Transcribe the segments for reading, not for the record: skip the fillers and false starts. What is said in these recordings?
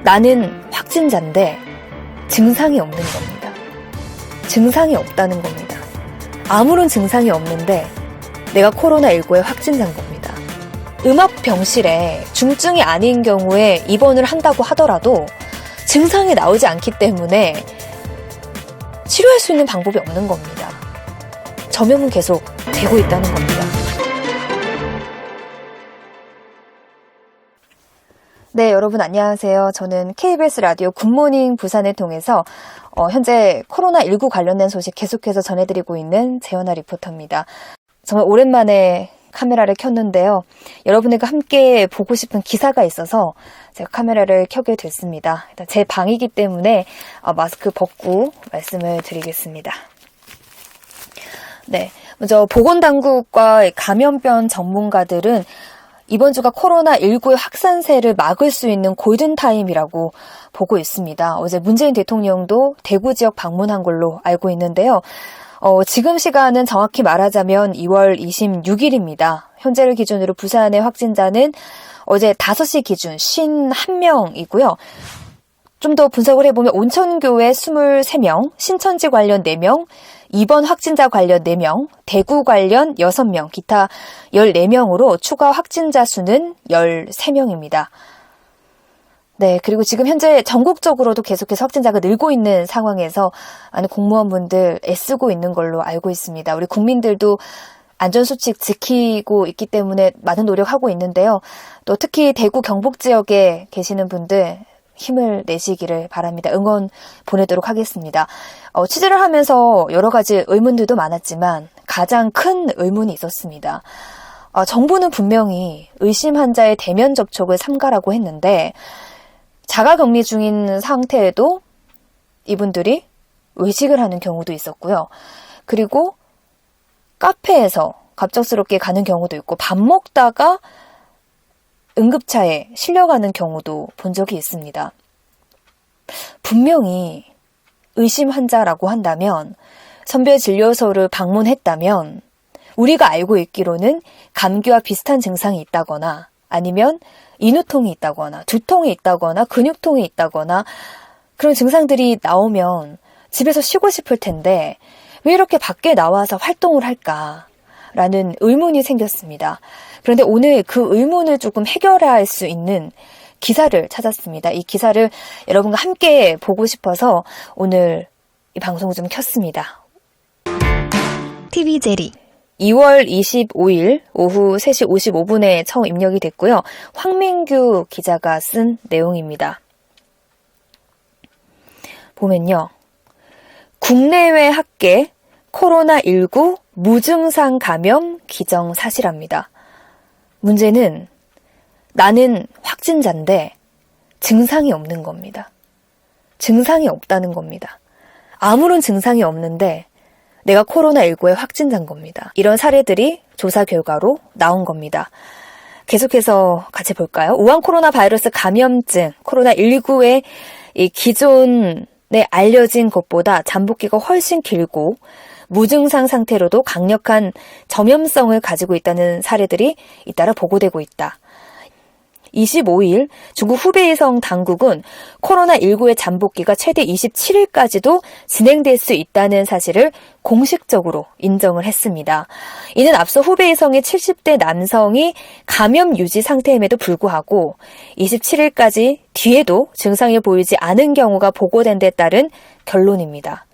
나는 확진자인데 증상이 없는 겁니다. 증상이 없다는 겁니다. 아무런 증상이 없는데 내가 코로나19의 확진자인 겁니다. 음압병실에 중증이 아닌 경우에 입원을 한다고 하더라도 증상이 나오지 않기 때문에 치료할 수 있는 방법이 없는 겁니다. 점염은 계속 되고 있다는 겁니다. 네, 여러분 안녕하세요. 저는 KBS 라디오 굿모닝 부산을 통해서 현재 코로나19 관련된 소식 계속해서 전해드리고 있는 재현아 리포터입니다. 정말 오랜만에 카메라를 켰는데요. 여러분들과 함께 보고 싶은 기사가 있어서 제가 카메라를 켜게 됐습니다. 일단 제 방이기 때문에 마스크 벗고 말씀을 드리겠습니다. 네, 먼저 보건당국과 감염병 전문가들은 이번 주가 코로나19의 확산세를 막을 수 있는 골든타임이라고 보고 있습니다. 어제 문재인 대통령도 대구 지역 방문한 걸로 알고 있는데요. 지금 시간은 정확히 말하자면 2월 26일입니다. 현재를 기준으로 부산의 확진자는 어제 5시 기준 51명이고요. 좀 더 분석을 해보면 온천교회 23명, 신천지 관련 4명, 입원 확진자 관련 4명, 대구 관련 6명, 기타 14명으로 추가 확진자 수는 13명입니다. 네, 그리고 지금 현재 전국적으로도 계속해서 확진자가 늘고 있는 상황에서 많은 공무원분들 애쓰고 있는 걸로 알고 있습니다. 우리 국민들도 안전수칙 지키고 있기 때문에 많은 노력하고 있는데요. 또 특히 대구 경북 지역에 계시는 분들 힘을 내시기를 바랍니다. 응원 보내도록 하겠습니다. 취재를 하면서 여러 가지 의문들도 많았지만 가장 큰 의문이 있었습니다. 정부는 분명히 의심 환자의 대면 접촉을 삼가라고 했는데 자가격리 중인 상태에도 이분들이 외식을 하는 경우도 있었고요. 그리고 카페에서 갑작스럽게 가는 경우도 있고 밥 먹다가 응급차에 실려가는 경우도 본 적이 있습니다. 분명히 의심 환자라고 한다면 선별진료소를 방문했다면 우리가 알고 있기로는 감기와 비슷한 증상이 있다거나 아니면 인후통이 있다거나 두통이 있다거나 근육통이 있다거나 그런 증상들이 나오면 집에서 쉬고 싶을 텐데 왜 이렇게 밖에 나와서 활동을 할까라는 의문이 생겼습니다. 그런데 오늘 그 의문을 조금 해결할 수 있는 기사를 찾았습니다. 이 기사를 여러분과 함께 보고 싶어서 오늘 이 방송을 좀 켰습니다. TV제리 2월 25일 오후 3시 55분에 처음 입력이 됐고요. 황민규 기자가 쓴 내용입니다. 보면요. 국내외 학계 코로나19 무증상 감염 기정사실합니다. 문제는 나는 확진자인데 증상이 없는 겁니다. 증상이 없다는 겁니다. 아무런 증상이 없는데 내가 코로나19의 확진자인 겁니다. 이런 사례들이 조사 결과로 나온 겁니다. 계속해서 같이 볼까요? 우한 코로나 바이러스 감염증, 코로나19의 이 기존에 알려진 것보다 잠복기가 훨씬 길고 무증상 상태로도 강력한 점염성을 가지고 있다는 사례들이 잇따라 보고되고 있다. 25일 중국 후베이성 당국은 코로나19의 잠복기가 최대 27일까지도 진행될 수 있다는 사실을 공식적으로 인정을 했습니다. 이는 앞서 후베이성의 70대 남성이 감염 유지 상태임에도 불구하고 27일까지 뒤에도 증상이 보이지 않은 경우가 보고된 데 따른 결론입니다.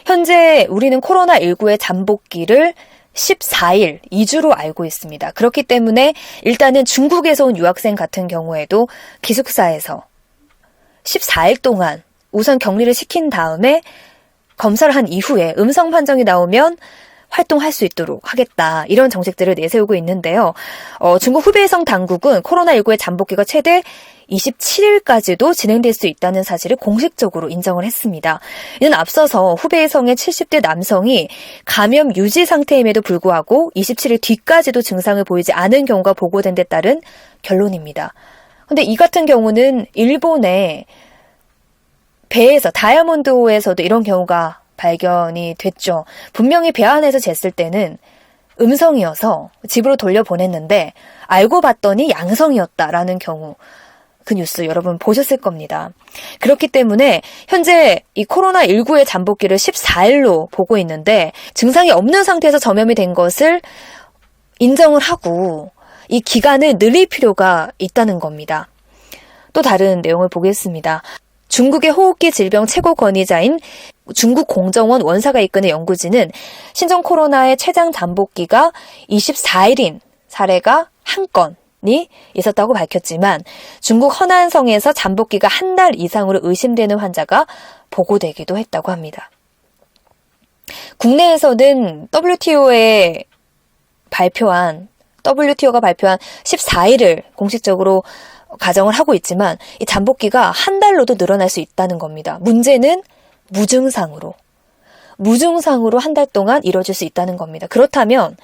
현재 우리는 코로나19의 잠복기를 14일, 2주로 알고 있습니다. 그렇기 때문에 일단은 중국에서 온 유학생 같은 경우에도 기숙사에서 14일 동안 우선 격리를 시킨 다음에 검사를 한 이후에 음성 판정이 나오면 활동할 수 있도록 하겠다. 이런 정책들을 내세우고 있는데요. 중국 후베이성 당국은 코로나19의 잠복기가 최대 27일까지도 진행될 수 있다는 사실을 공식적으로 인정을 했습니다. 이는 앞서서 후베이성의 70대 남성이 감염 유지 상태임에도 불구하고 27일 뒤까지도 증상을 보이지 않은 경우가 보고된 데 따른 결론입니다. 그런데 이 같은 경우는 일본의 배에서 다이아몬드호에서도 이런 경우가 발견이 됐죠. 분명히 배 안에서 쟀을 때는 음성이어서 집으로 돌려보냈는데 알고 봤더니 양성이었다라는 경우 그 뉴스 여러분 보셨을 겁니다. 그렇기 때문에 현재 이 코로나19의 잠복기를 14일로 보고 있는데 증상이 없는 상태에서 전염이 된 것을 인정을 하고 이 기간을 늘릴 필요가 있다는 겁니다. 또 다른 내용을 보겠습니다. 중국의 호흡기 질병 최고 권위자인 중국 공정원 원사가 이끄는 연구진은 신종 코로나의 최장 잠복기가 24일인 사례가 한 건이 있었다고 밝혔지만 중국 허난성에서 잠복기가 한 달 이상으로 의심되는 환자가 보고되기도 했다고 합니다. 국내에서는 WTO가 발표한 14일을 공식적으로 가정을 하고 있지만 이 잠복기가 한 달로도 늘어날 수 있다는 겁니다. 문제는 무증상으로 한 달 동안 이뤄질 수 있다는 겁니다. 그렇다면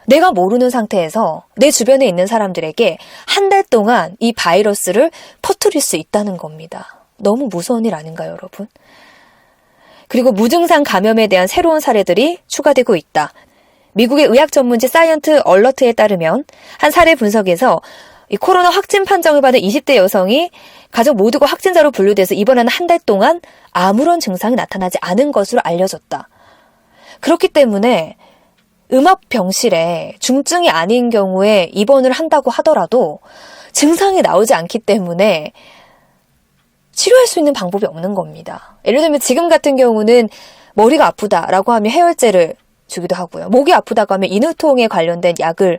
내가 모르는 상태에서 내 주변에 있는 사람들에게 한 달 동안 이 바이러스를 퍼뜨릴 수 있다는 겁니다. 너무 무서운 일 아닌가요, 여러분? 그리고 무증상 감염에 대한 새로운 사례들이 추가되고 있다. 미국의 의학 전문지 사이언트 얼러트에 따르면 한 사례 분석에서 이 코로나 확진 판정을 받은 20대 여성이 가족 모두가 확진자로 분류돼서 입원하는 한 달 동안 아무런 증상이 나타나지 않은 것으로 알려졌다. 그렇기 때문에 음압병실에 중증이 아닌 경우에 입원을 한다고 하더라도 증상이 나오지 않기 때문에 치료할 수 있는 방법이 없는 겁니다. 예를 들면 지금 같은 경우는 머리가 아프다라고 하면 해열제를 주기도 하고요. 목이 아프다고 하면 인후통에 관련된 약을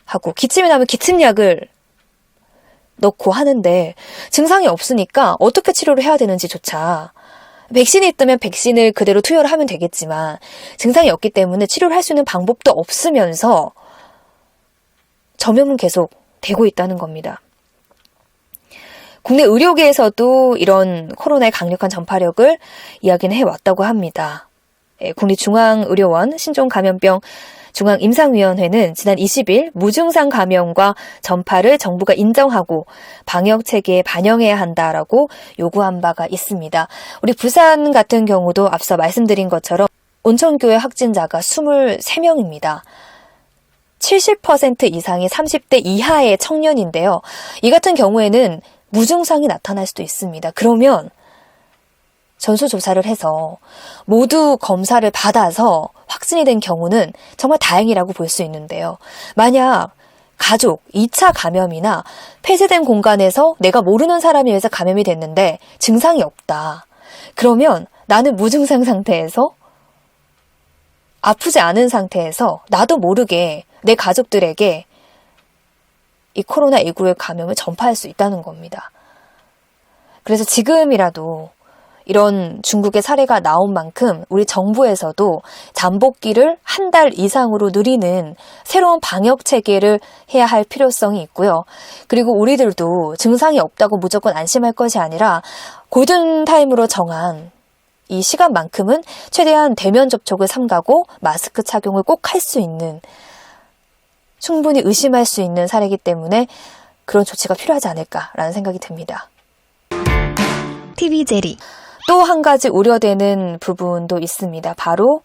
하고 기침이 나면 기침약을 넣고 하는데 증상이 없으니까 어떻게 치료를 해야 되는지조차 백신이 있다면 백신을 그대로 투여를 하면 되겠지만 증상이 없기 때문에 치료를 할 수 있는 방법도 없으면서 전염은 계속 되고 있다는 겁니다. 국내 의료계에서도 이런 코로나의 강력한 전파력을 이야기는 해왔다고 합니다. 국립중앙의료원 신종감염병 중앙임상위원회는 지난 20일 무증상 감염과 전파를 정부가 인정하고 방역체계에 반영해야 한다라고 요구한 바가 있습니다. 우리 부산 같은 경우도 앞서 말씀드린 것처럼 온천교회 확진자가 23명입니다. 70% 이상이 30대 이하의 청년인데요. 이 같은 경우에는 무증상이 나타날 수도 있습니다. 그러면 전수조사를 해서 모두 검사를 받아서 확진이 된 경우는 정말 다행이라고 볼 수 있는데요. 만약 가족, 2차 감염이나 폐쇄된 공간에서 내가 모르는 사람에 의해서 감염이 됐는데 증상이 없다. 그러면 나는 무증상 상태에서 아프지 않은 상태에서 나도 모르게 내 가족들에게 이 코로나19의 감염을 전파할 수 있다는 겁니다. 그래서 지금이라도 이런 중국의 사례가 나온 만큼 우리 정부에서도 잠복기를 한 달 이상으로 늘리는 새로운 방역 체계를 해야 할 필요성이 있고요. 그리고 우리들도 증상이 없다고 무조건 안심할 것이 아니라 골든타임으로 정한 이 시간만큼은 최대한 대면 접촉을 삼가고 마스크 착용을 꼭 할 수 있는, 충분히 의심할 수 있는 사례이기 때문에 그런 조치가 필요하지 않을까라는 생각이 듭니다. TV제리. 또 한 가지 우려되는 부분도 있습니다. 바로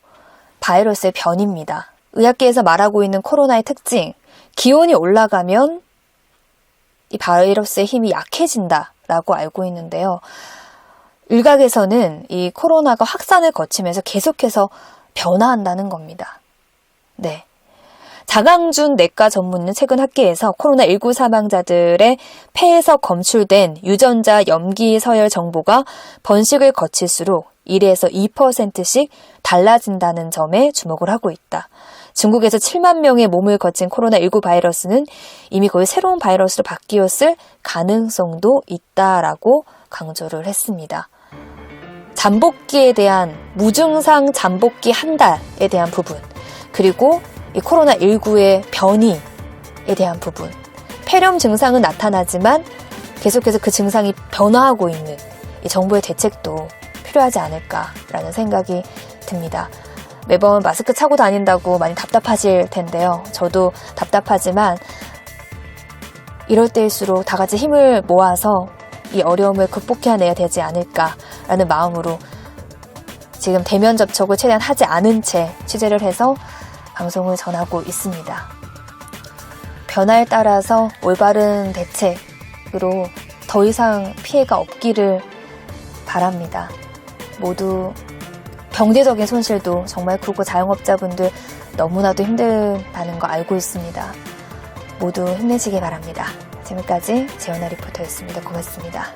바이러스의 변이입니다. 의학계에서 말하고 있는 코로나의 특징, 기온이 올라가면 이 바이러스의 힘이 약해진다라고 알고 있는데요. 일각에서는 이 코로나가 확산을 거치면서 계속해서 변화한다는 겁니다. 네. 장항준 내과 전문의는 최근 학계에서 코로나19 사망자들의 폐에서 검출된 유전자 염기 서열 정보가 번식을 거칠수록 1에서 2%씩 달라진다는 점에 주목을 하고 있다. 중국에서 7만 명의 몸을 거친 코로나19 바이러스는 이미 거의 새로운 바이러스로 바뀌었을 가능성도 있다라고 강조를 했습니다. 잠복기에 대한 무증상 잠복기 한 달에 대한 부분, 그리고 이 코로나19의 변이에 대한 부분, 폐렴 증상은 나타나지만 계속해서 그 증상이 변화하고 있는 이 정부의 대책도 필요하지 않을까라는 생각이 듭니다. 매번 마스크 차고 다닌다고 많이 답답하실 텐데요. 저도 답답하지만 이럴 때일수록 다 같이 힘을 모아서 이 어려움을 극복해내야 되지 않을까라는 마음으로 지금 대면 접촉을 최대한 하지 않은 채 취재를 해서 방송을 전하고 있습니다. 변화에 따라서 올바른 대책으로 더 이상 피해가 없기를 바랍니다. 모두 경제적인 손실도 정말 크고 자영업자분들 너무나도 힘들다는 거 알고 있습니다. 모두 힘내시기 바랍니다. 지금까지 재현아 리포터였습니다. 고맙습니다.